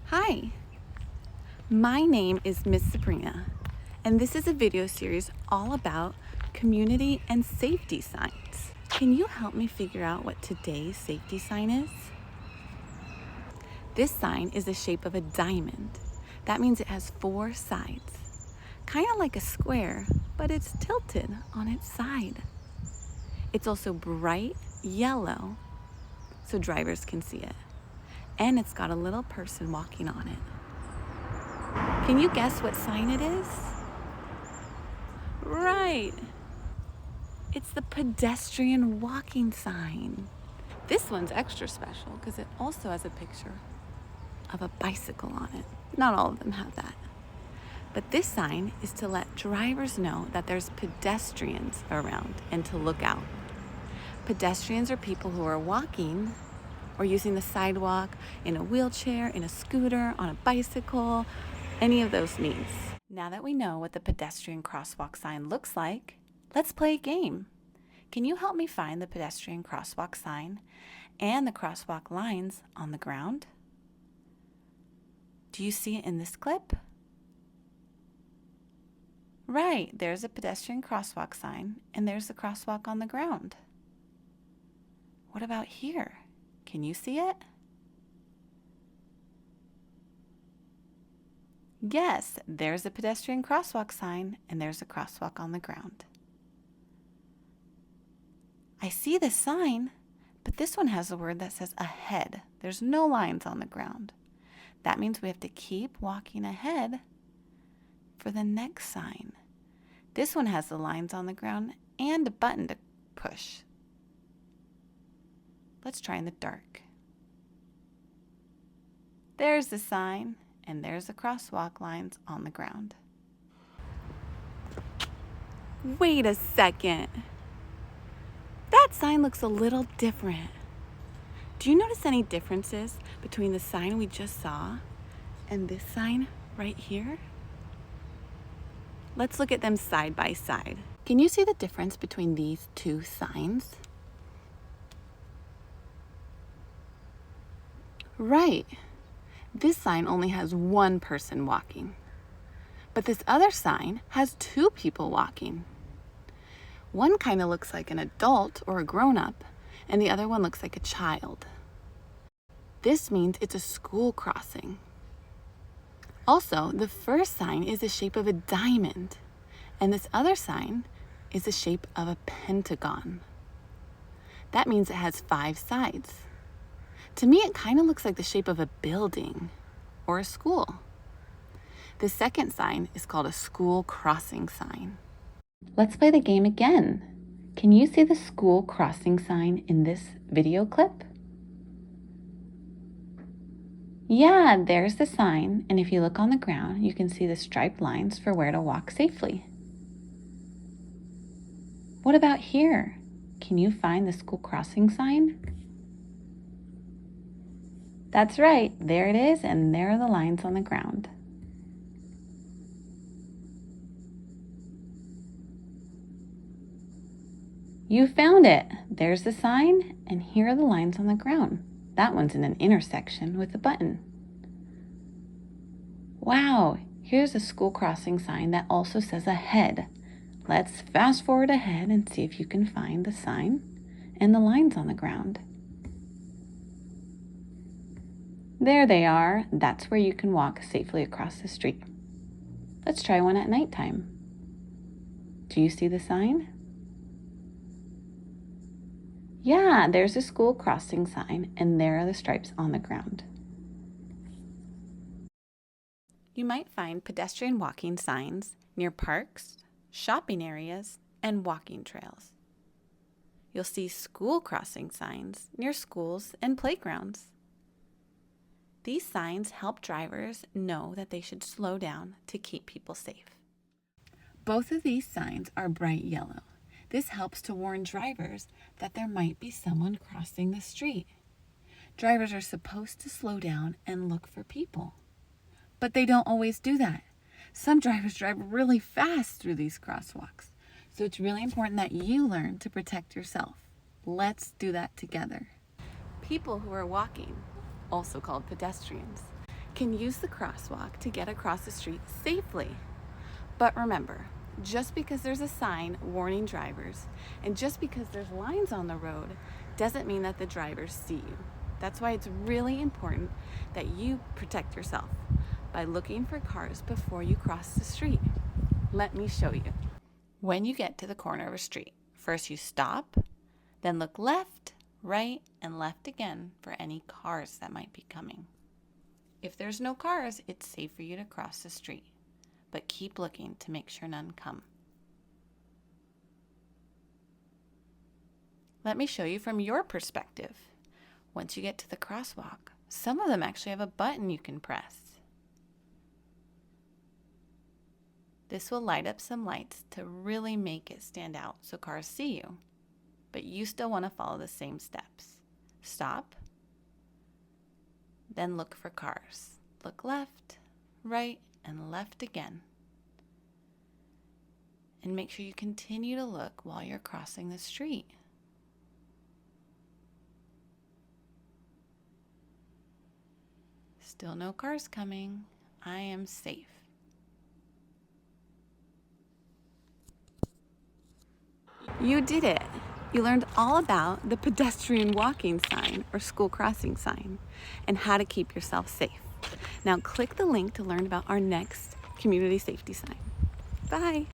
Hi, my name is Miss Sabrina, and this is a video series all about community and safety signs. Can you help me figure out what today's safety sign is? This sign is the shape of a diamond. That means it has 4 sides, kind of like a square, but it's tilted on its side. It's also bright yellow, so drivers can see it, and it's got a little person walking on it. Can you guess what sign it is? Right. It's the pedestrian walking sign. This one's extra special because it also has a picture of a bicycle on it. Not all of them have that. But this sign is to let drivers know that there's pedestrians around and to look out. Pedestrians are people who are walking or using the sidewalk in a wheelchair, in a scooter, on a bicycle, any of those means. Now that we know what the pedestrian crosswalk sign looks like, let's play a game. Can you help me find the pedestrian crosswalk sign and the crosswalk lines on the ground? Do you see it in this clip? Right, there's a pedestrian crosswalk sign and there's the crosswalk on the ground. What about here? Can you see it? Yes, there's a pedestrian crosswalk sign and there's a crosswalk on the ground. I see the sign, but this one has a word that says ahead. There's no lines on the ground. That means we have to keep walking ahead for the next sign. This one has the lines on the ground and a button to push. Let's try in the dark. There's the sign, and there's the crosswalk lines on the ground. Wait a second. That sign looks a little different. Do you notice any differences between the sign we just saw and this sign right here? Let's look at them side by side. Can you see the difference between these two signs? Right. This sign only has one person walking, but this other sign has 2 people walking. One kind of looks like an adult or a grown-up, and the other one looks like a child. This means it's a school crossing. Also, the first sign is the shape of a diamond, and this other sign is the shape of a pentagon. That means it has 5 sides. To me, it kind of looks like the shape of a building or a school. The second sign is called a school crossing sign. Let's play the game again. Can you see the school crossing sign in this video clip? Yeah, there's the sign, and if you look on the ground, you can see the striped lines for where to walk safely. What about here? Can you find the school crossing sign? That's right, there it is, and there are the lines on the ground. You found it! There's the sign, and here are the lines on the ground. That one's in an intersection with a button. Wow, here's a school crossing sign that also says ahead. Let's fast forward ahead and see if you can find the sign and the lines on the ground. There they are. That's where you can walk safely across the street. Let's try one at nighttime. Do you see the sign? Yeah, there's a school crossing sign, and there are the stripes on the ground. You might find pedestrian walking signs near parks, shopping areas, and walking trails. You'll see school crossing signs near schools and playgrounds. These signs help drivers know that they should slow down to keep people safe. Both of these signs are bright yellow. This helps to warn drivers that there might be someone crossing the street. Drivers are supposed to slow down and look for people, but they don't always do that. Some drivers drive really fast through these crosswalks, so it's really important that you learn to protect yourself. Let's do that together. People who are walking, also called pedestrians, can use the crosswalk to get across the street safely. But remember, just because there's a sign warning drivers and just because there's lines on the road doesn't mean that the drivers see you. That's why it's really important that you protect yourself by looking for cars before you cross the street. Let me show you. When you get to the corner of a street, first you stop, then look left, right, and left again for any cars that might be coming. If there's no cars, it's safe for you to cross the street, but keep looking to make sure none come. Let me show you from your perspective. Once you get to the crosswalk, some of them actually have a button you can press. This will light up some lights to really make it stand out so cars see you, but you still want to follow the same steps. Stop, then look for cars. Look left, right, and left again. And make sure you continue to look while you're crossing the street. Still no cars coming. I am safe. You did it! You learned all about the pedestrian walking sign or school crossing sign and how to keep yourself safe. Now click the link to learn about our next community safety sign. Bye!